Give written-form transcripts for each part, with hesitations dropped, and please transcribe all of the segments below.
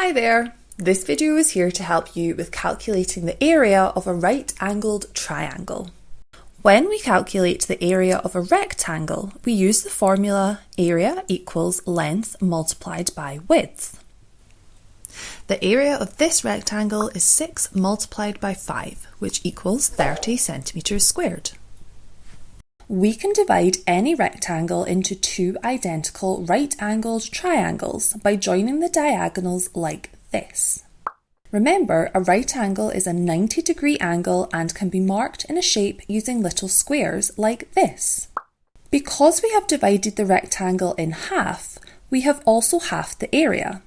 Hi there! This video is here to help you with calculating the area of a right-angled triangle. When we calculate the area of a rectangle, we use the formula area equals length multiplied by width. The area of this rectangle is 6 multiplied by 5, which equals 30 centimetres squared. We can divide any rectangle into two identical right-angled triangles by joining the diagonals like this. Remember, a right angle is a 90-degree angle and can be marked in a shape using little squares like this. Because we have divided the rectangle in half, we have also halved the area.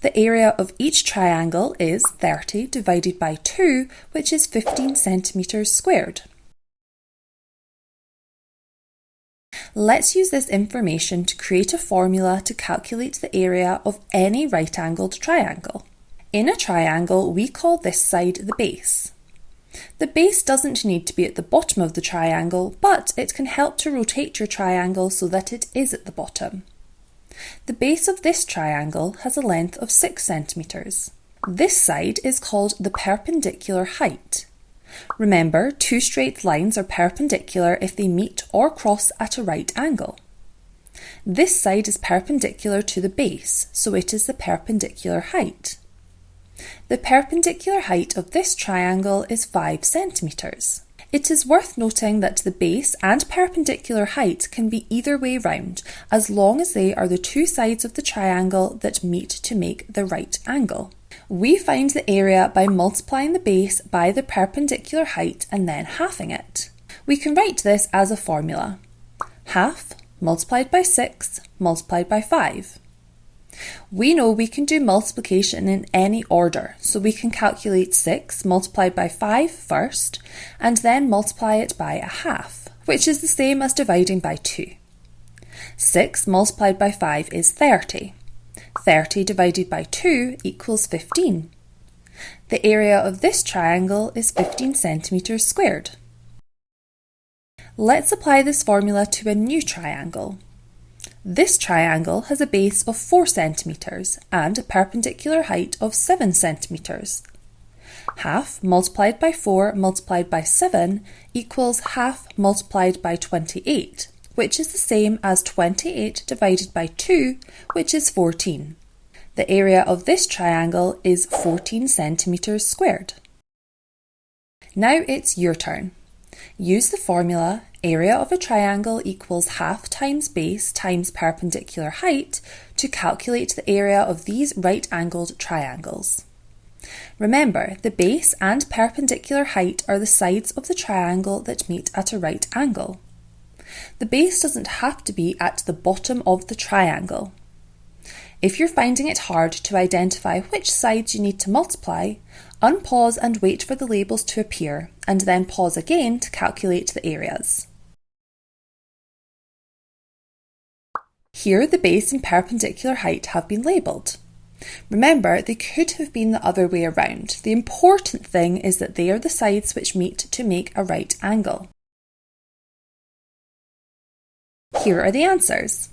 The area of each triangle is 30 divided by 2, which is 15 centimetres squared. Let's use this information to create a formula to calculate the area of any right-angled triangle. In a triangle, we call this side the base. The base doesn't need to be at the bottom of the triangle, but it can help to rotate your triangle so that it is at the bottom. The base of this triangle has a length of 6 centimetres. This side is called the perpendicular height. Remember, two straight lines are perpendicular if they meet or cross at a right angle. This side is perpendicular to the base, so it is the perpendicular height. The perpendicular height of this triangle is 5 centimetres. It is worth noting that the base and perpendicular height can be either way round, as long as they are the two sides of the triangle that meet to make the right angle. We find the area by multiplying the base by the perpendicular height and then halving it. We can write this as a formula. Half multiplied by 6 multiplied by 5. We know we can do multiplication in any order, so we can calculate 6 multiplied by 5 first and then multiply it by a half, which is the same as dividing by 2. 6 multiplied by 5 is 30. 30 divided by 2 equals 15. The area of this triangle is 15 centimetres squared. Let's apply this formula to a new triangle. This triangle has a base of 4 centimetres and a perpendicular height of 7 centimetres. Half multiplied by 4 multiplied by 7 equals half multiplied by 28. Which is the same as 28 divided by 2, which is 14. The area of this triangle is 14 centimetres squared. Now it's your turn. Use the formula area of a triangle equals half times base times perpendicular height to calculate the area of these right-angled triangles. Remember, the base and perpendicular height are the sides of the triangle that meet at a right angle. The base doesn't have to be at the bottom of the triangle. If you're finding it hard to identify which sides you need to multiply, unpause and wait for the labels to appear, and then pause again to calculate the areas. Here the base and perpendicular height have been labelled. Remember, they could have been the other way around. The important thing is that they are the sides which meet to make a right angle. Here are the answers.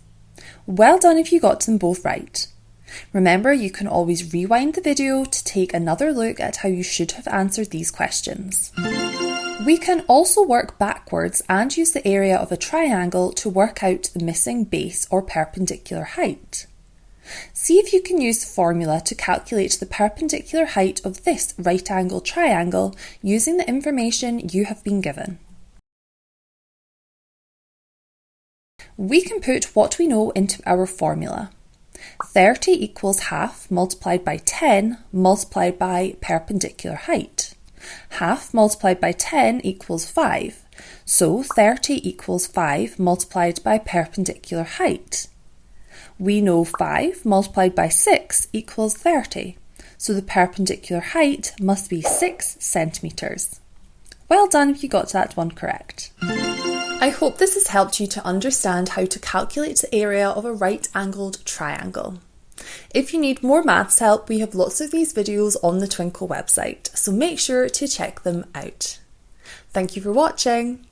Well done if you got them both right. Remember, you can always rewind the video to take another look at how you should have answered these questions. We can also work backwards and use the area of a triangle to work out the missing base or perpendicular height. See if you can use the formula to calculate the perpendicular height of this right-angled triangle using the information you have been given. We can put what we know into our formula. 30 equals half multiplied by 10 multiplied by perpendicular height. Half multiplied by 10 equals 5, so 30 equals 5 multiplied by perpendicular height. We know 5 multiplied by 6 equals 30, so the perpendicular height must be 6 centimetres. Well done if you got that one correct. I hope this has helped you to understand how to calculate the area of a right-angled triangle. If you need more maths help, we have lots of these videos on the Twinkl website, so make sure to check them out. Thank you for watching.